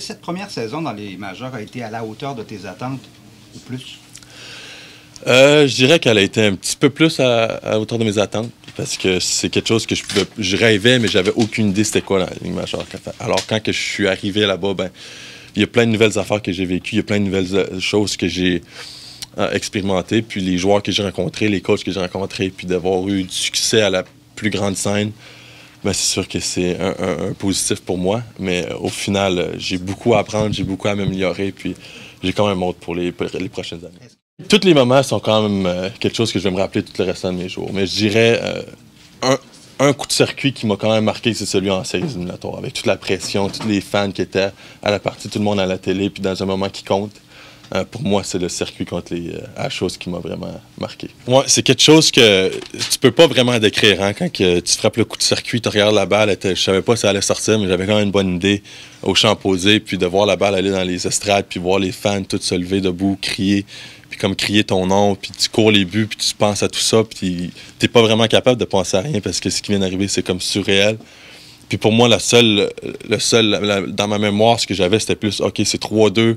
cette première saison dans les majors a été à la hauteur de tes attentes ou plus? Je dirais qu'elle a été un petit peu plus à la hauteur de mes attentes parce que c'est quelque chose que je rêvais, mais j'avais aucune idée c'était quoi la Ligue majeure. Alors, quand que je suis arrivé là-bas, ben, il y a plein de nouvelles affaires que j'ai vécues, il y a plein de nouvelles choses que j'ai expérimentées, puis les joueurs que j'ai rencontrés, les coachs que j'ai rencontrés, puis d'avoir eu du succès à la plus grande scène, ben, c'est sûr que c'est un positif pour moi. Mais au final, j'ai beaucoup à apprendre, j'ai beaucoup à m'améliorer, puis j'ai quand même hâte pour les prochaines années. Tous les moments sont quand même quelque chose que je vais me rappeler tout le restant de mes jours. Mais je dirais un coup de circuit qui m'a quand même marqué, c'est celui en séries éliminatoires. Avec toute la pression, tous les fans qui étaient à la partie, tout le monde à la télé, puis dans un moment qui compte. Pour moi, c'est le circuit contre les Astros qui m'a vraiment marqué. Ouais, c'est quelque chose que tu peux pas vraiment décrire. Hein? Quand tu frappes le coup de circuit, tu regardes la balle, je savais pas si ça allait sortir, mais j'avais quand même une bonne idée au champ posé, puis de voir la balle aller dans les estrades, puis voir les fans tous se lever debout, crier, puis comme crier ton nom, puis tu cours les buts, puis tu penses à tout ça, puis t'es pas vraiment capable de penser à rien parce que ce qui vient d'arriver, c'est comme surréel. Puis pour moi, dans ma mémoire, ce que j'avais, c'était plus, OK, c'est 3-2,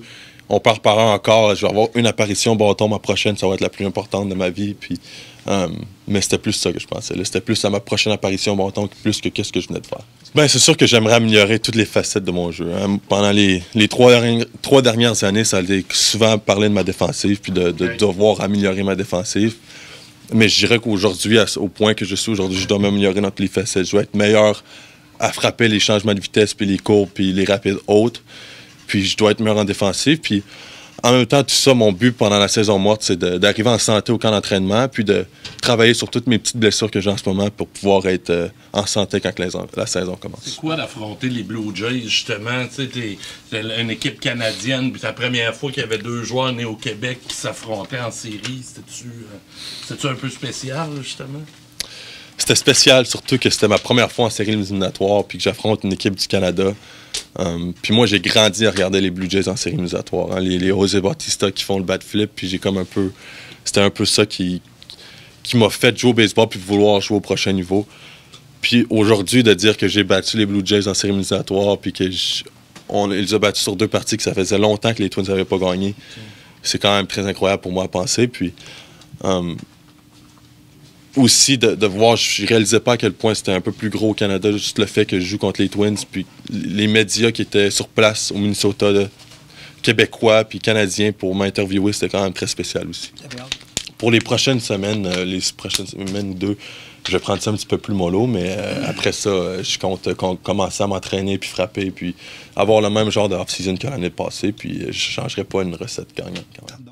on part par un encore, je vais avoir une apparition bâton, ma prochaine, ça va être la plus importante de ma vie. Puis, mais c'était plus ça que je pensais. C'était plus à ma prochaine apparition bâton plus que qu'est-ce que je venais de faire. Bien, c'est sûr que j'aimerais améliorer toutes les facettes de mon jeu. Hein. Pendant les trois dernières années, ça allait souvent parler de ma défensive puis de devoir améliorer ma défensive. Mais je dirais qu'aujourd'hui, au point que je suis aujourd'hui, je dois m'améliorer dans toutes les facettes. Je dois être meilleur à frapper les changements de vitesse, puis les courbes, puis les rapides hautes. Puis je dois être meilleur en défensive. Puis en même temps, tout ça, mon but pendant la saison morte, c'est d'arriver en santé au camp d'entraînement, puis de travailler sur toutes mes petites blessures que j'ai en ce moment pour pouvoir être en santé quand la saison commence. C'est quoi d'affronter les Blue Jays, justement? Tu sais, t'es une équipe canadienne, puis c'est la première fois qu'il y avait deux joueurs nés au Québec qui s'affrontaient en série. C'était-tu un peu spécial, justement? C'était spécial, surtout que c'était ma première fois en série éliminatoire, puis que j'affronte une équipe du Canada. Puis moi, j'ai grandi à regarder les Blue Jays en série éliminatoire. Hein, les José Bautista qui font le bat flip, puis j'ai comme un peu... C'était un peu ça qui m'a fait jouer au baseball puis vouloir jouer au prochain niveau. Puis aujourd'hui, de dire que j'ai battu les Blue Jays en série éliminatoire, puis on les a battus sur 2 parties, que ça faisait longtemps que les Twins n'avaient pas gagné, c'est quand même très incroyable pour moi à penser. Puis... aussi de voir, je réalisais pas à quel point c'était un peu plus gros au Canada, juste le fait que je joue contre les Twins, puis les médias qui étaient sur place au Minnesota, québécois puis canadiens pour m'interviewer, c'était quand même très spécial aussi. Pour les prochaines semaines, ou 2, je vais prendre ça un petit peu plus mollo, mais après ça, je compte commencer à m'entraîner puis frapper, puis avoir le même genre de off-season que l'année passée, puis je changerai pas une recette gagnante quand même.